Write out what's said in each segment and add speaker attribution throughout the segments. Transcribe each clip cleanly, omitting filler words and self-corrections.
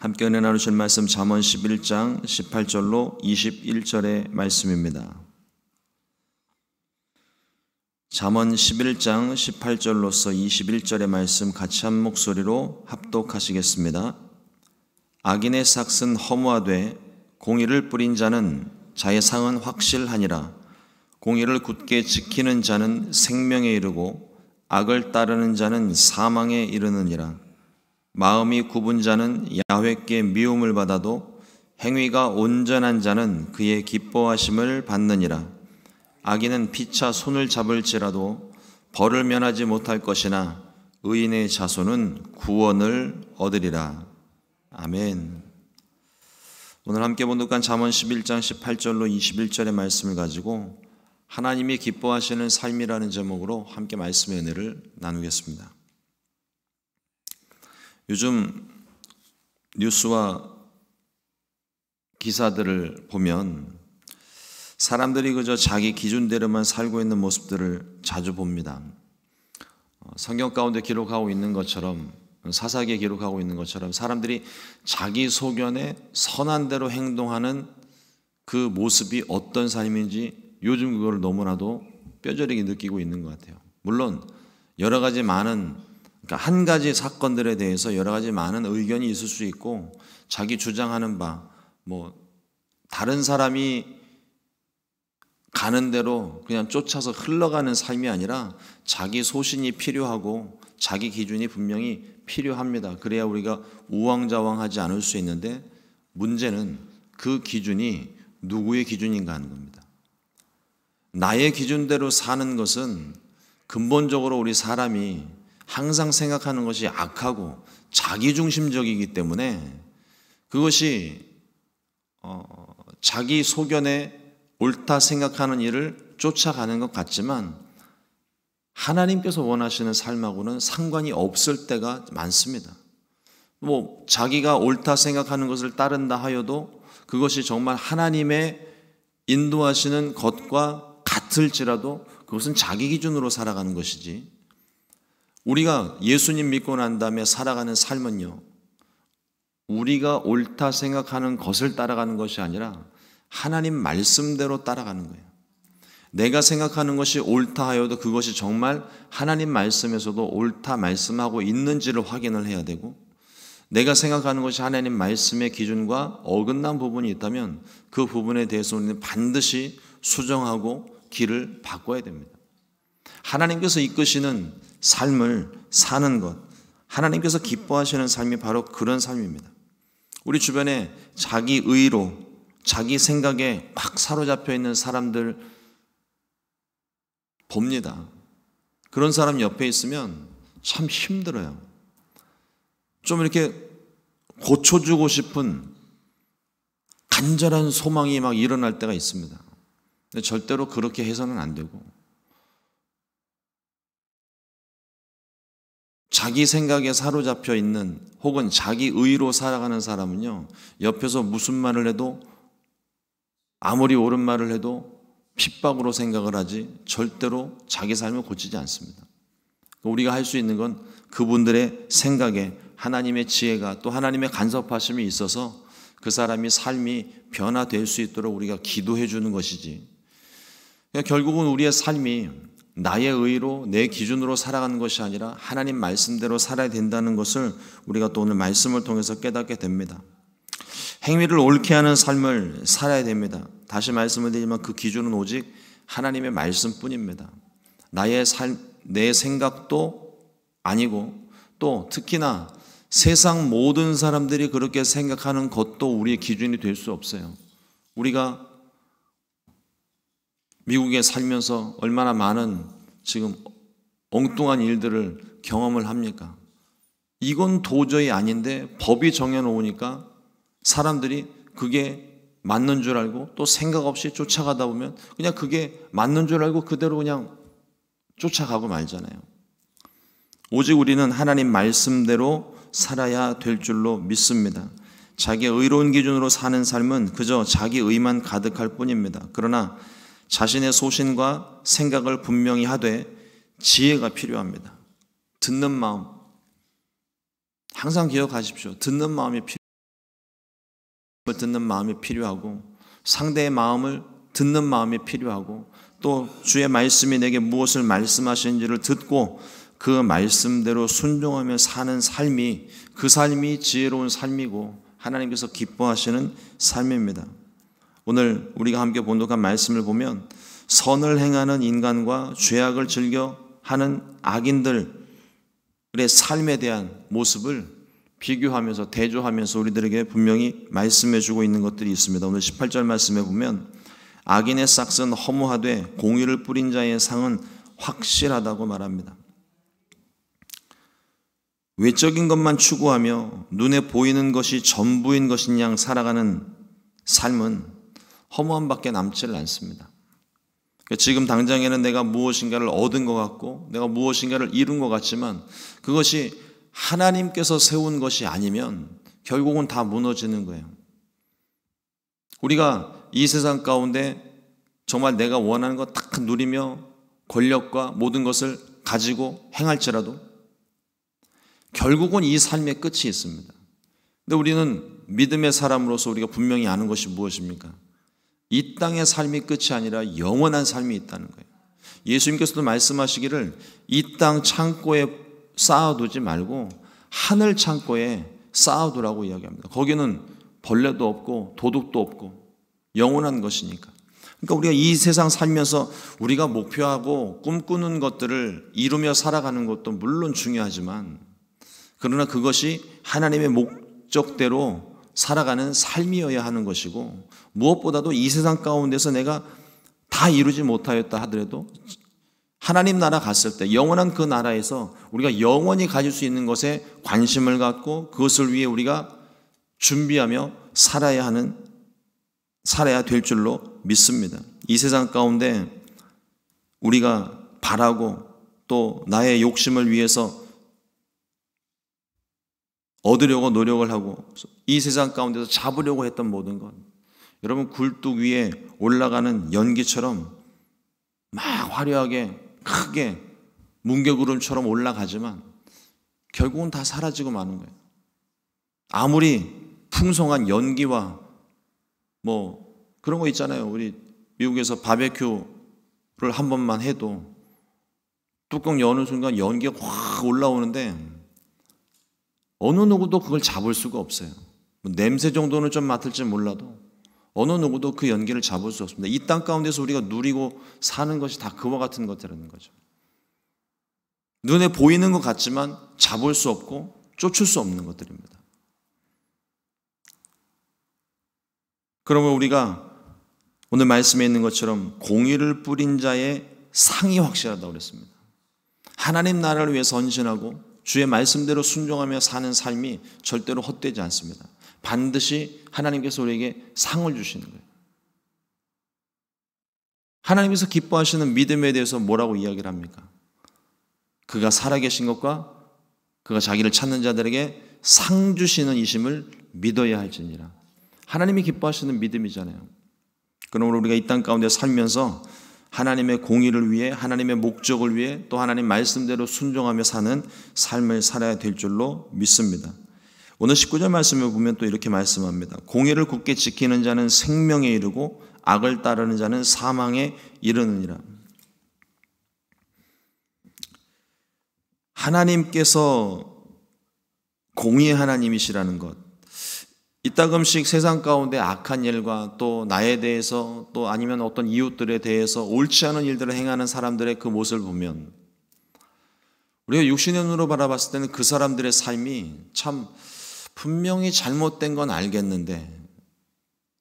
Speaker 1: 함께 은혜 나누실 말씀 잠언 11장 18절로 21절의 말씀입니다. 잠언 11장 18절로서 21절의 말씀 같이 한 목소리로 합독하시겠습니다. 악인의 삭은 허무하되 공의를 뿌린 자는 자의 상은 확실하니라. 공의를 굳게 지키는 자는 생명에 이르고 악을 따르는 자는 사망에 이르느니라. 마음이 굽은 자는 야훼께 미움을 받아도 행위가 온전한 자는 그의 기뻐하심을 받느니라. 악인은 피차 손을 잡을지라도 벌을 면하지 못할 것이나 의인의 자손은 구원을 얻으리라. 아멘. 오늘 함께 본독한 잠언 11장 18절로 21절의 말씀을 가지고 하나님이 기뻐하시는 삶이라는 제목으로 함께 말씀의 은혜를 나누겠습니다. 요즘 뉴스와 기사들을 보면 사람들이 그저 자기 기준대로만 살고 있는 모습들을 자주 봅니다. 성경 가운데 기록하고 있는 것처럼, 사사기에 기록하고 있는 것처럼 사람들이 자기 소견에 선한 대로 행동하는 그 모습이 어떤 삶인지 요즘 그걸 너무나도 뼈저리게 느끼고 있는 것 같아요. 물론 여러 가지 그러니까 한 가지 사건들에 대해서 여러 가지 많은 의견이 있을 수 있고 자기 주장하는 바, 다른 사람이 가는 대로 그냥 쫓아서 흘러가는 삶이 아니라 자기 소신이 필요하고 자기 기준이 분명히 필요합니다. 그래야 우리가 우왕좌왕하지 않을 수 있는데 문제는 그 기준이 누구의 기준인가 하는 겁니다. 나의 기준대로 사는 것은 근본적으로 우리 사람이 항상 생각하는 것이 악하고 자기중심적이기 때문에 그것이 자기 소견에 옳다 생각하는 일을 쫓아가는 것 같지만 하나님께서 원하시는 삶하고는 상관이 없을 때가 많습니다. 자기가 옳다 생각하는 것을 따른다 하여도 그것이 정말 하나님의 인도하시는 것과 같을지라도 그것은 자기 기준으로 살아가는 것이지, 우리가 예수님 믿고 난 다음에 살아가는 삶은요, 우리가 옳다 생각하는 것을 따라가는 것이 아니라 하나님 말씀대로 따라가는 거예요. 내가 생각하는 것이 옳다 하여도 그것이 정말 하나님 말씀에서도 옳다 말씀하고 있는지를 확인을 해야 되고, 내가 생각하는 것이 하나님 말씀의 기준과 어긋난 부분이 있다면 그 부분에 대해서 우리는 반드시 수정하고 길을 바꿔야 됩니다. 하나님께서 이끄시는 삶을 사는 것, 하나님께서 기뻐하시는 삶이 바로 그런 삶입니다. 우리 주변에 자기 의로, 자기 생각에 막 사로잡혀 있는 사람들 봅니다. 그런 사람 옆에 있으면 참 힘들어요. 좀 이렇게 고쳐주고 싶은 간절한 소망이 막 일어날 때가 있습니다. 근데 절대로 그렇게 해서는 안 되고, 자기 생각에 사로잡혀 있는 혹은 자기 의로 살아가는 사람은요, 옆에서 무슨 말을 해도, 아무리 옳은 말을 해도 핍박으로 생각을 하지 절대로 자기 삶을 고치지 않습니다. 우리가 할 수 있는 건 그분들의 생각에 하나님의 지혜가 또 하나님의 간섭하심이 있어서 그 사람이 삶이 변화될 수 있도록 우리가 기도해 주는 것이지, 결국은 우리의 삶이 나의 의로 내 기준으로 살아가는 것이 아니라 하나님 말씀대로 살아야 된다는 것을 우리가 또 오늘 말씀을 통해서 깨닫게 됩니다. 행위를 옳게 하는 삶을 살아야 됩니다. 다시 말씀을 드리지만 그 기준은 오직 하나님의 말씀뿐입니다. 내 생각도 아니고, 또 특히나 세상 모든 사람들이 그렇게 생각하는 것도 우리의 기준이 될 수 없어요. 우리가 미국에 살면서 얼마나 많은 지금 엉뚱한 일들을 경험을 합니까? 이건 도저히 아닌데 법이 정해놓으니까 사람들이 그게 맞는 줄 알고 또 생각 없이 쫓아가다 보면 그냥 그게 맞는 줄 알고 그대로 그냥 쫓아가고 말잖아요. 오직 우리는 하나님 말씀대로 살아야 될 줄로 믿습니다. 자기의 의로운 기준으로 사는 삶은 그저 자기 의만 가득할 뿐입니다. 그러나 자신의 소신과 생각을 분명히 하되 지혜가 필요합니다. 듣는 마음, 항상 기억하십시오. 듣는 마음이 필요합니다. 듣는 마음이 필요하고 상대의 마음을 듣는 마음이 필요하고 또 주의 말씀이 내게 무엇을 말씀하시는지를 듣고 그 말씀대로 순종하며 사는 삶이 그 삶이 지혜로운 삶이고 하나님께서 기뻐하시는 삶입니다. 오늘 우리가 함께 본독한 말씀을 보면 선을 행하는 인간과 죄악을 즐겨 하는 악인들의 삶에 대한 모습을 비교하면서 대조하면서 우리들에게 분명히 말씀해 주고 있는 것들이 있습니다. 오늘 18절 말씀에 보면 악인의 싹은 허무하되 공의를 뿌린 자의 상은 확실하다고 말합니다. 외적인 것만 추구하며 눈에 보이는 것이 전부인 것인 양 살아가는 삶은 허무함밖에 남지를 않습니다. 지금 당장에는 내가 무엇인가를 얻은 것 같고 내가 무엇인가를 이룬 것 같지만 그것이 하나님께서 세운 것이 아니면 결국은 다 무너지는 거예요. 우리가 이 세상 가운데 정말 내가 원하는 것 딱 누리며 권력과 모든 것을 가지고 행할지라도 결국은 이 삶의 끝이 있습니다. 근데 우리는 믿음의 사람으로서 우리가 분명히 아는 것이 무엇입니까? 이 땅의 삶이 끝이 아니라 영원한 삶이 있다는 거예요. 예수님께서도 말씀하시기를 이 땅 창고에 쌓아두지 말고 하늘 창고에 쌓아두라고 이야기합니다. 거기는 벌레도 없고 도둑도 없고 영원한 것이니까. 그러니까 우리가 이 세상 살면서 우리가 목표하고 꿈꾸는 것들을 이루며 살아가는 것도 물론 중요하지만 그러나 그것이 하나님의 목적대로 살아가는 삶이어야 하는 것이고 무엇보다도 이 세상 가운데서 내가 다 이루지 못하였다 하더라도 하나님 나라 갔을 때 영원한 그 나라에서 우리가 영원히 가질 수 있는 것에 관심을 갖고 그것을 위해 우리가 준비하며 살아야 될 줄로 믿습니다. 이 세상 가운데 우리가 바라고 또 나의 욕심을 위해서 얻으려고 노력을 하고 이 세상 가운데서 잡으려고 했던 모든 것 여러분 굴뚝 위에 올라가는 연기처럼 막 화려하게 크게 뭉게구름처럼 올라가지만 결국은 다 사라지고 마는 거예요. 아무리 풍성한 연기와 뭐 그런 거 있잖아요. 우리 미국에서 바베큐를 한 번만 해도 뚜껑 여는 순간 연기가 확 올라오는데 어느 누구도 그걸 잡을 수가 없어요. 뭐 냄새 정도는 좀 맡을지 몰라도 어느 누구도 그 연기를 잡을 수 없습니다. 이 땅 가운데서 우리가 누리고 사는 것이 다 그와 같은 것들이라는 거죠. 눈에 보이는 것 같지만 잡을 수 없고 쫓을 수 없는 것들입니다. 그러면 우리가 오늘 말씀에 있는 것처럼 공의를 뿌린 자의 상이 확실하다고 그랬습니다. 하나님 나라를 위해 헌신하고 주의 말씀대로 순종하며 사는 삶이 절대로 헛되지 않습니다. 반드시 하나님께서 우리에게 상을 주시는 거예요. 하나님께서 기뻐하시는 믿음에 대해서 뭐라고 이야기를 합니까? 그가 살아계신 것과 그가 자기를 찾는 자들에게 상 주시는 이심을 믿어야 할지니라. 하나님이 기뻐하시는 믿음이잖아요. 그러므로 우리가 이 땅 가운데 살면서 하나님의 공의를 위해 하나님의 목적을 위해 또 하나님 말씀대로 순종하며 사는 삶을 살아야 될 줄로 믿습니다. 오늘 19절 말씀을 보면 또 이렇게 말씀합니다. 공의를 굳게 지키는 자는 생명에 이르고 악을 따르는 자는 사망에 이르느니라. 하나님께서 공의의 하나님이시라는 것, 이따금씩 세상 가운데 악한 일과 또 나에 대해서 또 아니면 어떤 이웃들에 대해서 옳지 않은 일들을 행하는 사람들의 그 모습을 보면 우리가 육신의 눈으로 바라봤을 때는 그 사람들의 삶이 참 분명히 잘못된 건 알겠는데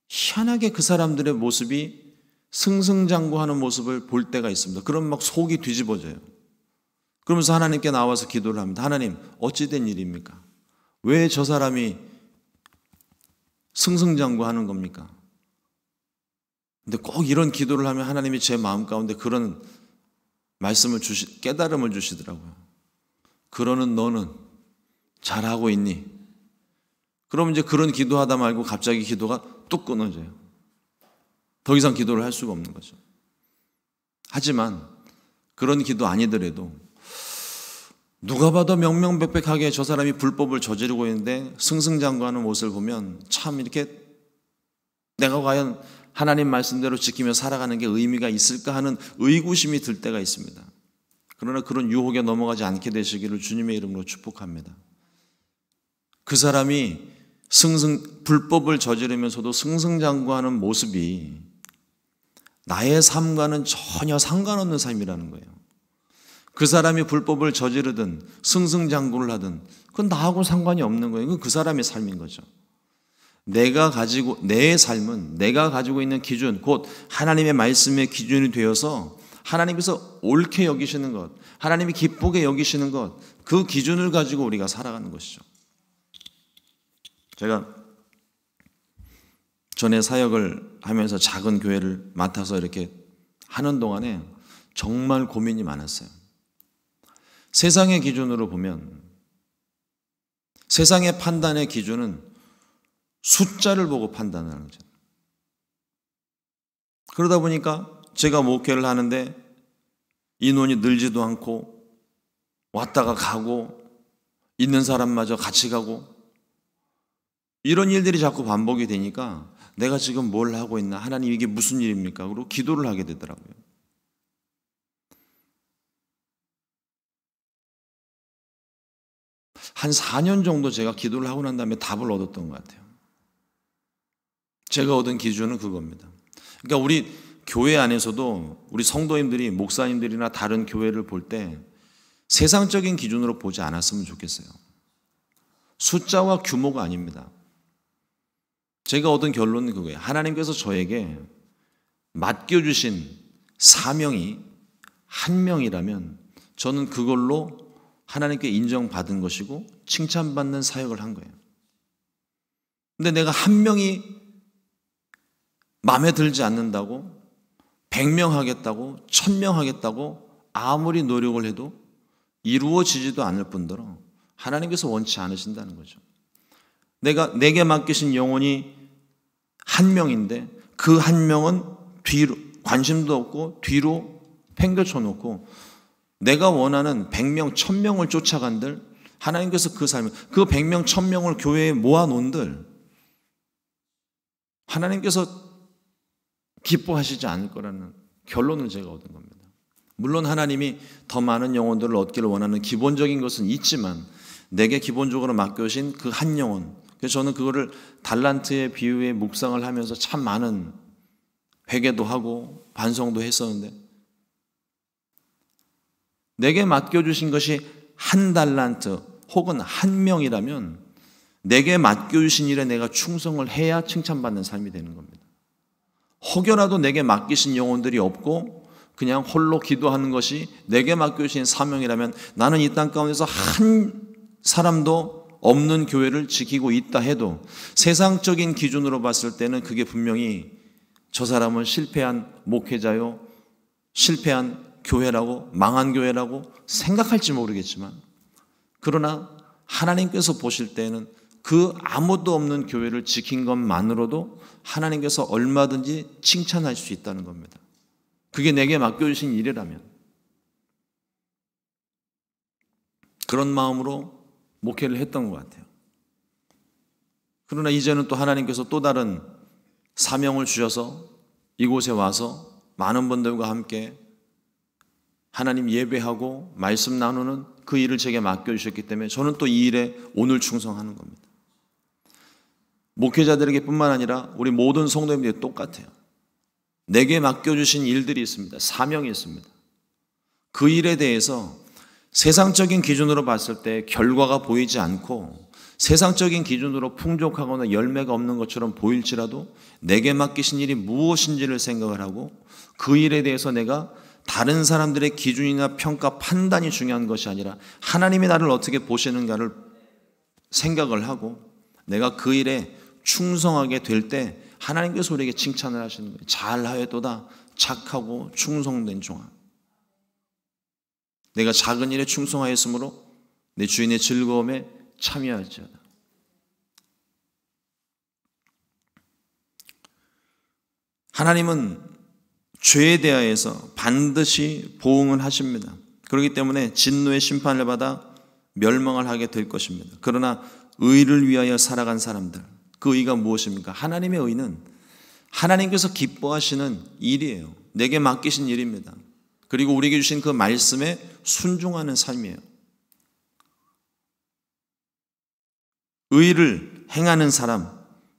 Speaker 1: 희한하게 그 사람들의 모습이 승승장구하는 모습을 볼 때가 있습니다. 그럼 막 속이 뒤집어져요. 그러면서 하나님께 나와서 기도를 합니다. 하나님, 어찌된 일입니까? 왜 저 사람이 승승장구하는 겁니까? 근데 꼭 이런 기도를 하면 하나님이 제 마음 가운데 그런 말씀을 깨달음을 주시더라고요. 그러는 너는 잘하고 있니? 그럼 이제 그런 기도하다 말고 갑자기 기도가 뚝 끊어져요. 더 이상 기도를 할 수가 없는 거죠. 하지만 그런 기도 아니더라도 누가 봐도 명명백백하게 저 사람이 불법을 저지르고 있는데 승승장구하는 모습을 보면 참 이렇게 내가 과연 하나님 말씀대로 지키며 살아가는 게 의미가 있을까 하는 의구심이 들 때가 있습니다. 그러나 그런 유혹에 넘어가지 않게 되시기를 주님의 이름으로 축복합니다. 그 사람이 불법을 저지르면서도 승승장구하는 모습이 나의 삶과는 전혀 상관없는 삶이라는 거예요. 그 사람이 불법을 저지르든 승승장구를 하든 그건 나하고 상관이 없는 거예요. 그건 그 사람의 삶인 거죠. 내 삶은 내가 가지고 있는 기준, 곧 하나님의 말씀의 기준이 되어서 하나님께서 옳게 여기시는 것, 하나님이 기쁘게 여기시는 것, 그 기준을 가지고 우리가 살아가는 것이죠. 제가 전에 사역을 하면서 작은 교회를 맡아서 이렇게 하는 동안에 정말 고민이 많았어요. 세상의 기준으로 보면, 세상의 판단의 기준은 숫자를 보고 판단하는 거죠. 그러다 보니까 제가 목회를 하는데 인원이 늘지도 않고 왔다가 가고 있는 사람마저 같이 가고 이런 일들이 자꾸 반복이 되니까 내가 지금 뭘 하고 있나? 하나님 이게 무슨 일입니까? 그리고 기도를 하게 되더라고요. 한 4년 정도 제가 기도를 하고 난 다음에 답을 얻었던 것 같아요. 제가 얻은 기준은 그겁니다. 그러니까 우리 교회 안에서도 우리 성도님들이 목사님들이나 다른 교회를 볼 때 세상적인 기준으로 보지 않았으면 좋겠어요. 숫자와 규모가 아닙니다. 제가 얻은 결론은 그거예요. 하나님께서 저에게 맡겨주신 사명이 한 명이라면 저는 그걸로 하나님께 인정받은 것이고 칭찬받는 사역을 한 거예요. 근데 내가 한 명이 마음에 들지 않는다고 100명 하겠다고 1000명 하겠다고 아무리 노력을 해도 이루어지지도 않을 뿐더러 하나님께서 원치 않으신다는 거죠. 내게 맡기신 영혼이 한 명인데 그 한 명은 뒤로 관심도 없고 뒤로 팽겨쳐 놓고 내가 원하는 100명, 1000명을 쫓아간들 하나님께서 그 삶을 그 100명, 1000명을 교회에 모아놓은들 하나님께서 기뻐하시지 않을 거라는 결론을 제가 얻은 겁니다. 물론 하나님이 더 많은 영혼들을 얻기를 원하는 기본적인 것은 있지만 내게 기본적으로 맡겨주신 그 한 영혼, 그래서 저는 그거를 달란트의 비유에 묵상을 하면서 참 많은 회개도 하고 반성도 했었는데 내게 맡겨주신 것이 한 달란트 혹은 한 명이라면 내게 맡겨주신 일에 내가 충성을 해야 칭찬받는 삶이 되는 겁니다. 혹여라도 내게 맡기신 영혼들이 없고 그냥 홀로 기도하는 것이 내게 맡겨주신 사명이라면 나는 이 땅 가운데서 한 사람도 없는 교회를 지키고 있다 해도 세상적인 기준으로 봤을 때는 그게 분명히 저 사람은 실패한 목회자요, 실패한 교회라고, 망한 교회라고 생각할지 모르겠지만 그러나 하나님께서 보실 때는 그 아무도 없는 교회를 지킨 것만으로도 하나님께서 얼마든지 칭찬할 수 있다는 겁니다. 그게 내게 맡겨주신 일이라면. 그런 마음으로 목회를 했던 것 같아요. 그러나 이제는 또 하나님께서 또 다른 사명을 주셔서 이곳에 와서 많은 분들과 함께 하나님 예배하고 말씀 나누는 그 일을 제게 맡겨주셨기 때문에 저는 또 이 일에 오늘 충성하는 겁니다. 목회자들에게 뿐만 아니라 우리 모든 성도님들이 똑같아요. 내게 맡겨주신 일들이 있습니다. 사명이 있습니다. 그 일에 대해서 세상적인 기준으로 봤을 때 결과가 보이지 않고 세상적인 기준으로 풍족하거나 열매가 없는 것처럼 보일지라도 내게 맡기신 일이 무엇인지를 생각을 하고 그 일에 대해서 내가 다른 사람들의 기준이나 평가, 판단이 중요한 것이 아니라 하나님이 나를 어떻게 보시는가를 생각을 하고 내가 그 일에 충성하게 될 때 하나님께서 우리에게 칭찬을 하시는 거예요. 잘하였도다 착하고 충성된 종아. 내가 작은 일에 충성하였으므로 내 주인의 즐거움에 참여할지어다. 하나님은 죄에 대하여서 반드시 보응을 하십니다. 그렇기 때문에 진노의 심판을 받아 멸망을 하게 될 것입니다. 그러나 의를 위하여 살아간 사람들, 그 의가 무엇입니까? 하나님의 의는 하나님께서 기뻐하시는 일이에요. 내게 맡기신 일입니다. 그리고 우리에게 주신 그 말씀에 순종하는 삶이에요. 의를 행하는 사람,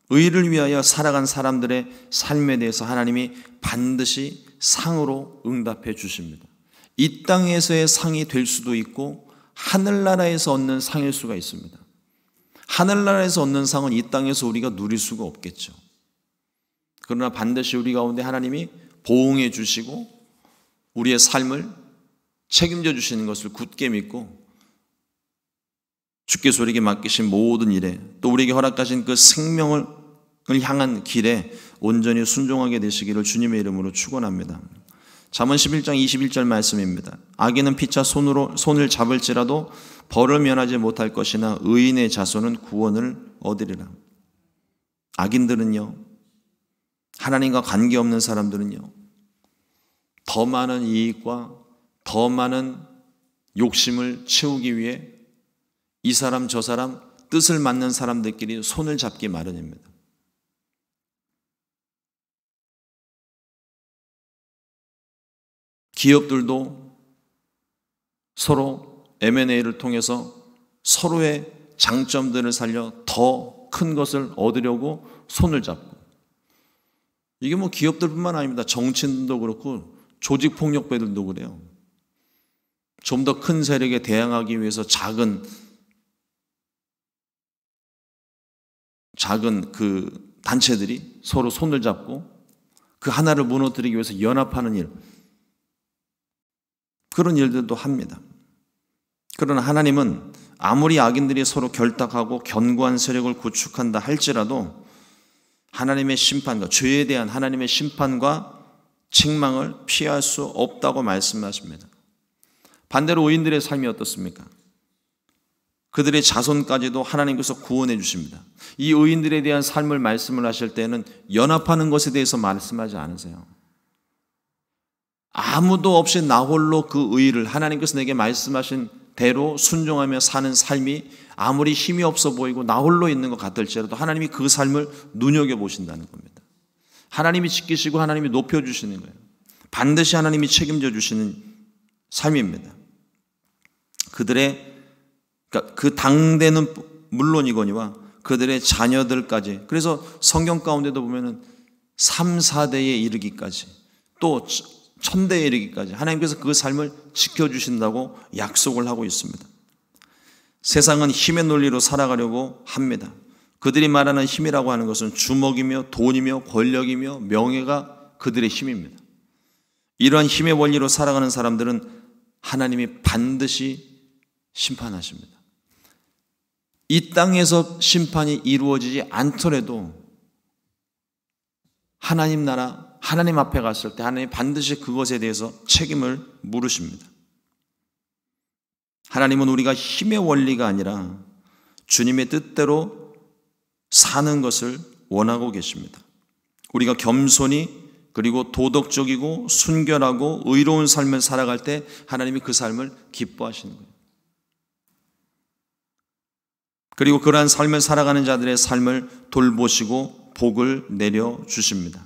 Speaker 1: 의를 위하여 살아간 사람들의 삶에 대해서 하나님이 반드시 상으로 응답해 주십니다. 이 땅에서의 상이 될 수도 있고 하늘나라에서 얻는 상일 수가 있습니다. 하늘나라에서 얻는 상은 이 땅에서 우리가 누릴 수가 없겠죠. 그러나 반드시 우리 가운데 하나님이 보응해 주시고 우리의 삶을 책임져 주시는 것을 굳게 믿고 주께서 우리에게 맡기신 모든 일에 또 우리에게 허락하신 그 생명을 향한 길에 온전히 순종하게 되시기를 주님의 이름으로 축원합니다. 잠언 11장 21절 말씀입니다. 악인은 피차 손을 잡을지라도 벌을 면하지 못할 것이나 의인의 자손은 구원을 얻으리라. 악인들은요, 하나님과 관계없는 사람들은요, 더 많은 이익과 더 많은 욕심을 채우기 위해 이 사람 저 사람 뜻을 맞는 사람들끼리 손을 잡기 마련입니다. 기업들도 서로 M&A를 통해서 서로의 장점들을 살려 더 큰 것을 얻으려고 손을 잡고, 이게 뭐 기업들뿐만 아닙니다. 정치인도 그렇고 조직폭력배들도 그래요. 좀 더 큰 세력에 대항하기 위해서 작은 그 단체들이 서로 손을 잡고 그 하나를 무너뜨리기 위해서 연합하는 일, 그런 일들도 합니다. 그러나 하나님은 아무리 악인들이 서로 결탁하고 견고한 세력을 구축한다 할지라도 하나님의 심판과 죄에 대한 하나님의 심판과 책망을 피할 수 없다고 말씀하십니다. 반대로 의인들의 삶이 어떻습니까? 그들의 자손까지도 하나님께서 구원해 주십니다. 이 의인들에 대한 삶을 말씀을 하실 때는 연합하는 것에 대해서 말씀하지 않으세요. 아무도 없이 나 홀로 그 의를 하나님께서 내게 말씀하신 대로 순종하며 사는 삶이 아무리 힘이 없어 보이고 나 홀로 있는 것 같을지라도 하나님이 그 삶을 눈여겨보신다는 겁니다. 하나님이 지키시고 하나님이 높여주시는 거예요. 반드시 하나님이 책임져 주시는 삶입니다. 그러니까 그 당대는 물론이거니와 그들의 자녀들까지, 그래서 성경 가운데도 보면은 3, 4대에 이르기까지 또 천대에 이르기까지 하나님께서 그 삶을 지켜주신다고 약속을 하고 있습니다. 세상은 힘의 논리로 살아가려고 합니다. 그들이 말하는 힘이라고 하는 것은 주먹이며 돈이며 권력이며 명예가 그들의 힘입니다. 이러한 힘의 원리로 살아가는 사람들은 하나님이 반드시 심판하십니다. 이 땅에서 심판이 이루어지지 않더라도 하나님 나라, 하나님 앞에 갔을 때 하나님이 반드시 그것에 대해서 책임을 물으십니다. 하나님은 우리가 힘의 원리가 아니라 주님의 뜻대로 사는 것을 원하고 계십니다. 우리가 겸손히 그리고 도덕적이고 순결하고 의로운 삶을 살아갈 때 하나님이 그 삶을 기뻐하시는 거예요. 그리고 그러한 삶을 살아가는 자들의 삶을 돌보시고 복을 내려주십니다.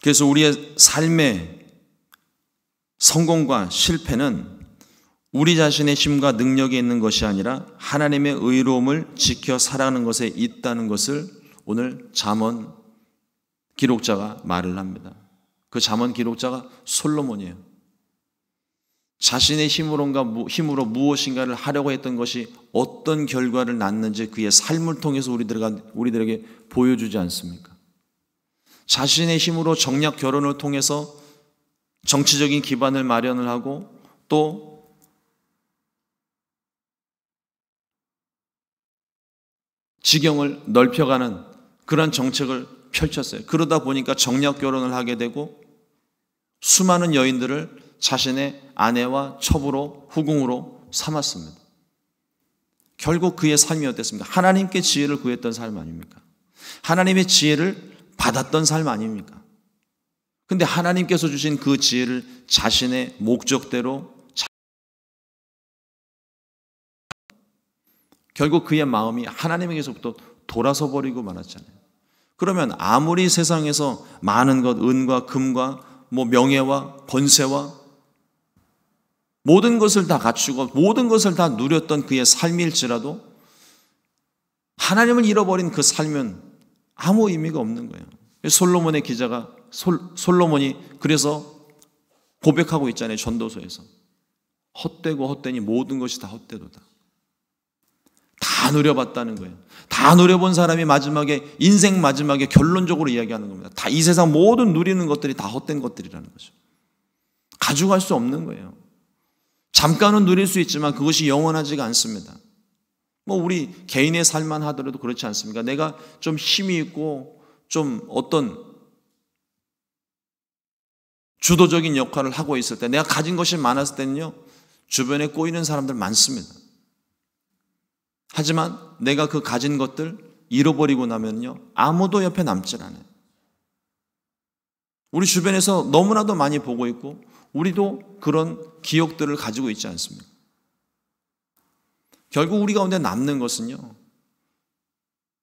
Speaker 1: 그래서 우리의 삶의 성공과 실패는 우리 자신의 힘과 능력에 있는 것이 아니라 하나님의 의로움을 지켜 살아가는 것에 있다는 것을 오늘 잠언 기록자가 말을 합니다. 그 잠언 기록자가 솔로몬이에요. 자신의 힘으로 무엇인가를 하려고 했던 것이 어떤 결과를 낳는지 그의 삶을 통해서 우리들에게 보여주지 않습니까? 자신의 힘으로 정략 결혼을 통해서 정치적인 기반을 마련을 하고 또 지경을 넓혀가는 그런 정책을 펼쳤어요. 그러다 보니까 정략 결혼을 하게 되고 수많은 여인들을 자신의 아내와 첩으로 후궁으로 삼았습니다. 결국 그의 삶이 어땠습니까? 하나님께 지혜를 구했던 삶 아닙니까? 하나님의 지혜를 받았던 삶 아닙니까? 근데 하나님께서 주신 그 지혜를 자신의 목적대로 결국 그의 마음이 하나님에게서부터 돌아서 버리고 말았잖아요. 그러면 아무리 세상에서 많은 것, 은과 금과 명예와 권세와 모든 것을 다 갖추고 모든 것을 다 누렸던 그의 삶일지라도 하나님을 잃어버린 그 삶은 아무 의미가 없는 거예요. 솔로몬의 기자가 솔로몬이 그래서 고백하고 있잖아요. 전도서에서. 헛되고 헛되니 모든 것이 다 헛되도다. 다 누려봤다는 거예요. 다 누려본 사람이 마지막에 인생 마지막에 결론적으로 이야기하는 겁니다. 다 이 세상 모든 누리는 것들이 다 헛된 것들이라는 거죠. 가져갈 수 없는 거예요. 잠깐은 누릴 수 있지만 그것이 영원하지가 않습니다. 우리 개인의 삶만 하더라도 그렇지 않습니까? 내가 좀 힘이 있고 좀 어떤 주도적인 역할을 하고 있을 때, 내가 가진 것이 많았을 때는요, 주변에 꼬이는 사람들 많습니다. 하지만 내가 그 가진 것들 잃어버리고 나면요, 아무도 옆에 남질 않아요. 우리 주변에서 너무나도 많이 보고 있고 우리도 그런 기억들을 가지고 있지 않습니까? 결국 우리 가운데 남는 것은요,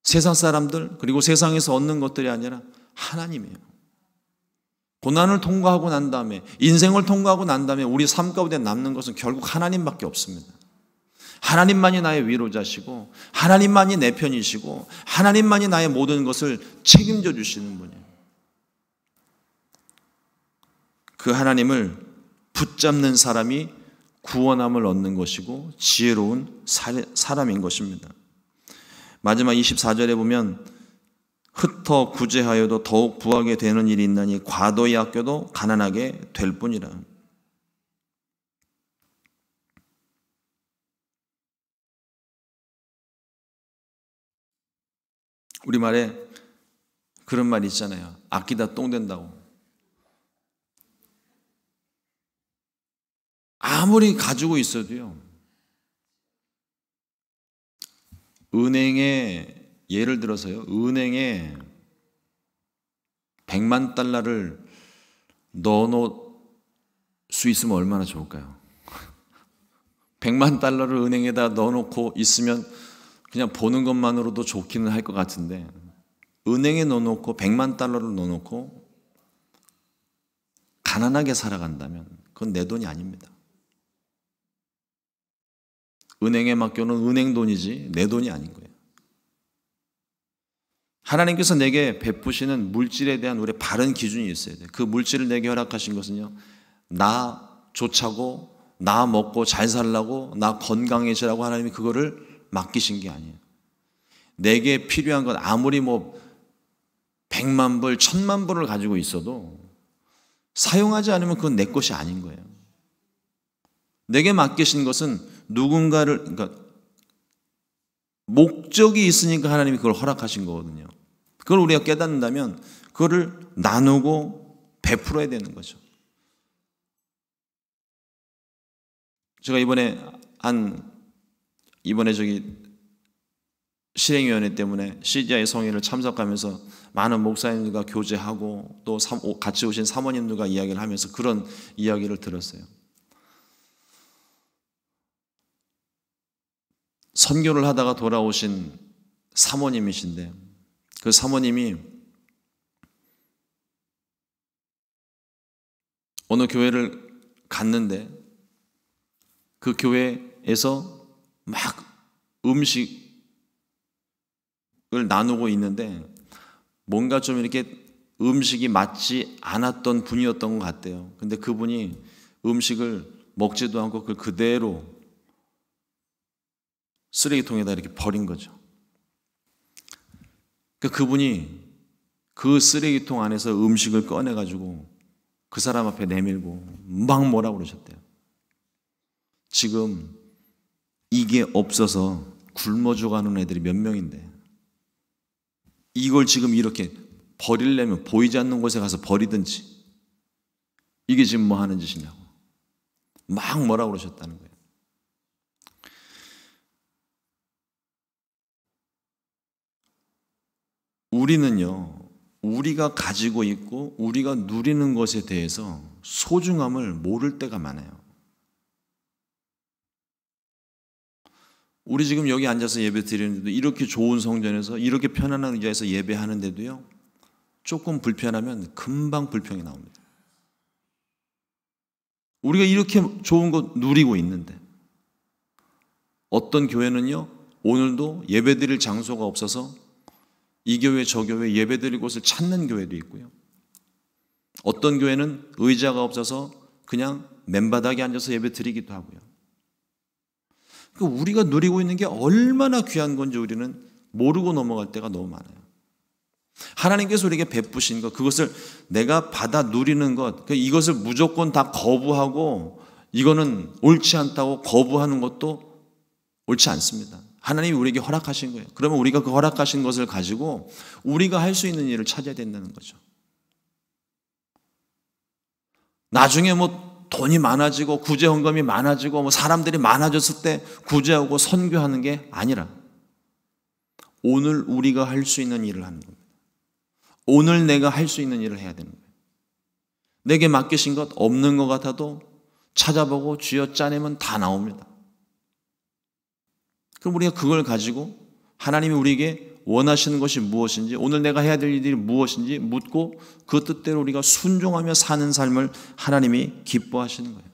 Speaker 1: 세상 사람들 그리고 세상에서 얻는 것들이 아니라 하나님이에요. 고난을 통과하고 난 다음에, 인생을 통과하고 난 다음에 우리 삶 가운데 남는 것은 결국 하나님밖에 없습니다. 하나님만이 나의 위로자시고 하나님만이 내 편이시고 하나님만이 나의 모든 것을 책임져 주시는 분이에요. 그 하나님을 붙잡는 사람이 구원함을 얻는 것이고 지혜로운 사람인 것입니다. 마지막 24절에 보면 흩어 구제하여도 더욱 부하게 되는 일이 있나니 과도히 아껴도 가난하게 될 뿐이라. 우리말에 그런 말이 있잖아요. 아끼다 똥 된다고. 아무리 가지고 있어도요, 은행에, 예를 들어서요, 은행에 100만 달러를 넣어놓을 수 있으면 얼마나 좋을까요? 100만 달러를 은행에다 넣어놓고 있으면 그냥 보는 것만으로도 좋기는 할 것 같은데, 은행에 넣어놓고 100만 달러를 넣어놓고 가난하게 살아간다면 그건 내 돈이 아닙니다. 은행에 맡겨놓은 은행 돈이지 내 돈이 아닌 거예요. 하나님께서 내게 베푸시는 물질에 대한 우리 바른 기준이 있어야 돼요. 그 물질을 내게 허락하신 것은요, 나 좋자고, 나 먹고 잘 살라고, 나 건강해지라고 하나님이 그거를 맡기신 게 아니에요. 내게 필요한 건 아무리 100만 불, 1000만 불을 가지고 있어도 사용하지 않으면 그건 내 것이 아닌 거예요. 내게 맡기신 것은 누군가를, 그러니까 목적이 있으니까 하나님이 그걸 허락하신 거거든요. 그걸 우리가 깨닫는다면 그거를 나누고 베풀어야 되는 거죠. 제가 이번에 실행위원회 때문에 CGI 성회를 참석하면서 많은 목사님들과 교제하고 또 같이 오신 사모님들과 이야기를 하면서 그런 이야기를 들었어요. 선교를 하다가 돌아오신 사모님이신데, 그 사모님이 어느 교회를 갔는데 그 교회에서 막 음식을 나누고 있는데 뭔가 좀 이렇게 음식이 맞지 않았던 분이었던 것 같대요. 근데 그분이 음식을 먹지도 않고 그걸 그대로 쓰레기통에다 이렇게 버린 거죠. 그분이 그 쓰레기통 안에서 음식을 꺼내가지고 그 사람 앞에 내밀고 막 뭐라고 그러셨대요. 지금 이게 없어서 굶어 죽어가는 애들이 몇 명인데 이걸 지금 이렇게 버리려면 보이지 않는 곳에 가서 버리든지, 이게 지금 뭐 하는 짓이냐고 막 뭐라고 그러셨다는 거예요. 우리는요, 우리가 가지고 있고 우리가 누리는 것에 대해서 소중함을 모를 때가 많아요. 우리 지금 여기 앉아서 예배 드리는데도 이렇게 좋은 성전에서 이렇게 편안한 의자에서 예배하는데도요, 조금 불편하면 금방 불평이 나옵니다. 우리가 이렇게 좋은 거 누리고 있는데 어떤 교회는요, 오늘도 예배 드릴 장소가 없어서 이 교회 저 교회 예배 드릴 곳을 찾는 교회도 있고요, 어떤 교회는 의자가 없어서 그냥 맨바닥에 앉아서 예배 드리기도 하고요. 우리가 누리고 있는 게 얼마나 귀한 건지 우리는 모르고 넘어갈 때가 너무 많아요. 하나님께서 우리에게 베푸신 것, 그것을 내가 받아 누리는 것, 이것을 무조건 다 거부하고 이거는 옳지 않다고 거부하는 것도 옳지 않습니다. 하나님이 우리에게 허락하신 거예요. 그러면 우리가 그 허락하신 것을 가지고 우리가 할 수 있는 일을 찾아야 된다는 거죠. 나중에 돈이 많아지고 구제 헌금이 많아지고 사람들이 많아졌을 때 구제하고 선교하는 게 아니라 오늘 우리가 할 수 있는 일을 하는 겁니다. 오늘 내가 할 수 있는 일을 해야 되는 거예요. 내게 맡기신 것 없는 것 같아도 찾아보고 쥐어짜내면 다 나옵니다. 그럼 우리가 그걸 가지고 하나님이 우리에게 원하시는 것이 무엇인지, 오늘 내가 해야 될 일이 무엇인지 묻고 그 뜻대로 우리가 순종하며 사는 삶을 하나님이 기뻐하시는 거예요.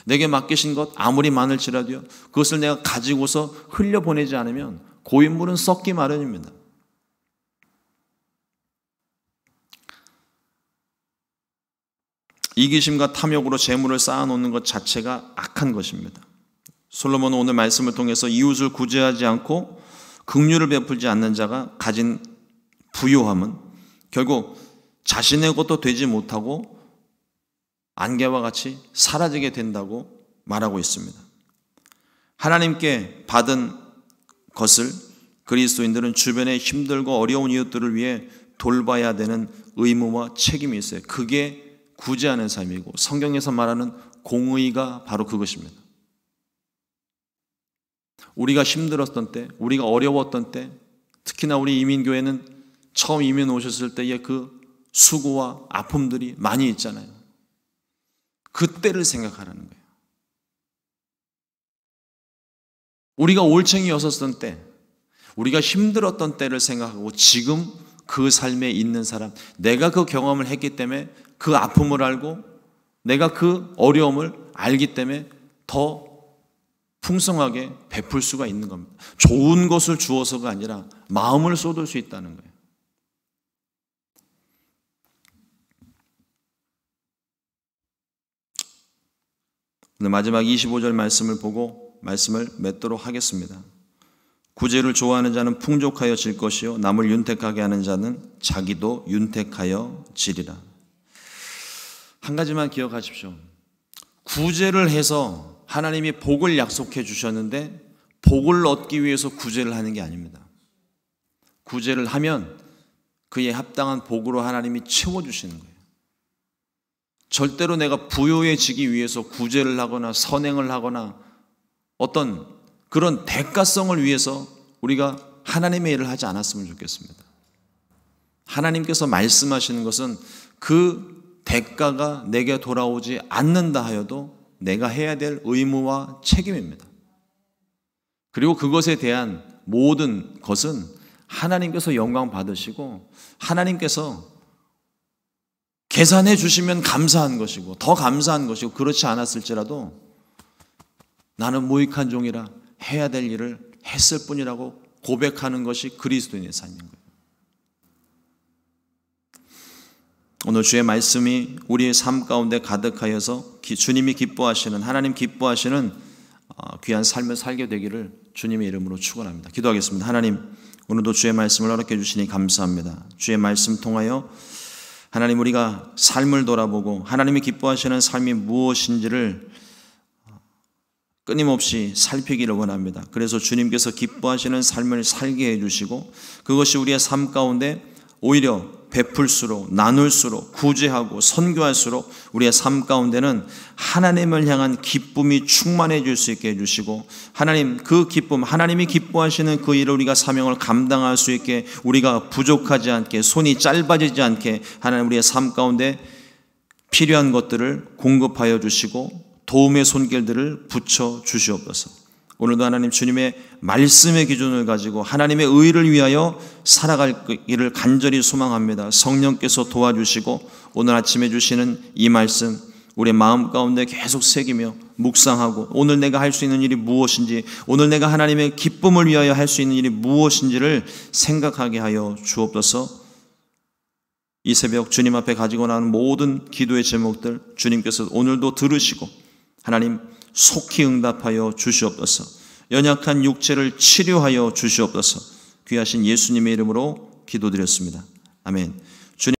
Speaker 1: 내게 맡기신 것 아무리 많을지라도요, 그것을 내가 가지고서 흘려보내지 않으면 고인물은 썩기 마련입니다. 이기심과 탐욕으로 재물을 쌓아놓는 것 자체가 악한 것입니다. 솔로몬은 오늘 말씀을 통해서 이웃을 구제하지 않고 긍휼을 베풀지 않는 자가 가진 부요함은 결국 자신의 것도 되지 못하고 안개와 같이 사라지게 된다고 말하고 있습니다. 하나님께 받은 것을 그리스도인들은 주변에 힘들고 어려운 이웃들을 위해 돌봐야 되는 의무와 책임이 있어요. 그게 구제하는 삶이고 성경에서 말하는 공의가 바로 그것입니다. 우리가 힘들었던 때, 우리가 어려웠던 때, 특히나 우리 이민교회는 처음 이민 오셨을 때의 그 수고와 아픔들이 많이 있잖아요. 그때를 생각하라는 거예요. 우리가 올챙이였었던 때, 우리가 힘들었던 때를 생각하고 지금 그 삶에 있는 사람, 내가 그 경험을 했기 때문에 그 아픔을 알고 내가 그 어려움을 알기 때문에 더 풍성하게 베풀 수가 있는 겁니다. 좋은 것을 주어서가 아니라 마음을 쏟을 수 있다는 거예요. 오늘 마지막 25절 말씀을 보고 말씀을 맺도록 하겠습니다. 구제를 좋아하는 자는 풍족하여 질 것이요 남을 윤택하게 하는 자는 자기도 윤택하여 지리라. 한 가지만 기억하십시오. 구제를 해서 하나님이 복을 약속해 주셨는데 복을 얻기 위해서 구제를 하는 게 아닙니다. 구제를 하면 그에 합당한 복으로 하나님이 채워주시는 거예요. 절대로 내가 부요해지기 위해서 구제를 하거나 선행을 하거나 어떤 그런 대가성을 위해서 우리가 하나님의 일을 하지 않았으면 좋겠습니다. 하나님께서 말씀하시는 것은 그 대가가 내게 돌아오지 않는다 하여도 내가 해야 될 의무와 책임입니다. 그리고 그것에 대한 모든 것은 하나님께서 영광 받으시고 하나님께서 계산해 주시면 감사한 것이고 더 감사한 것이고, 그렇지 않았을지라도 나는 무익한 종이라 해야 될 일을 했을 뿐이라고 고백하는 것이 그리스도인의 삶인 거예요. 오늘 주의 말씀이 우리의 삶 가운데 가득하여서 주님이 기뻐하시는, 하나님 기뻐하시는 귀한 삶을 살게 되기를 주님의 이름으로 축원합니다. 기도하겠습니다. 하나님, 오늘도 주의 말씀을 허락해 주시니 감사합니다. 주의 말씀 통하여 하나님, 우리가 삶을 돌아보고 하나님이 기뻐하시는 삶이 무엇인지를 끊임없이 살피기를 원합니다. 그래서 주님께서 기뻐하시는 삶을 살게 해주시고 그것이 우리의 삶 가운데 오히려 베풀수록, 나눌수록, 구제하고 선교할수록 우리의 삶 가운데는 하나님을 향한 기쁨이 충만해질 수 있게 해주시고, 하나님 그 기쁨, 하나님이 기뻐하시는 그 일을 우리가 사명을 감당할 수 있게, 우리가 부족하지 않게, 손이 짧아지지 않게 하나님 우리의 삶 가운데 필요한 것들을 공급하여 주시고 도움의 손길들을 붙여 주시옵소서. 오늘도 하나님 주님의 말씀의 기준을 가지고 하나님의 의를 위하여 살아가기를 간절히 소망합니다. 성령께서 도와주시고 오늘 아침에 주시는 이 말씀 우리의 마음 가운데 계속 새기며 묵상하고 오늘 내가 할 수 있는 일이 무엇인지, 오늘 내가 하나님의 기쁨을 위하여 할 수 있는 일이 무엇인지를 생각하게 하여 주옵소서. 이 새벽 주님 앞에 가지고 나오는 모든 기도의 제목들 주님께서 오늘도 들으시고 하나님 속히 응답하여 주시옵소서. 연약한 육체를 치료하여 주시옵소서. 귀하신 예수님의 이름으로 기도드렸습니다. 아멘.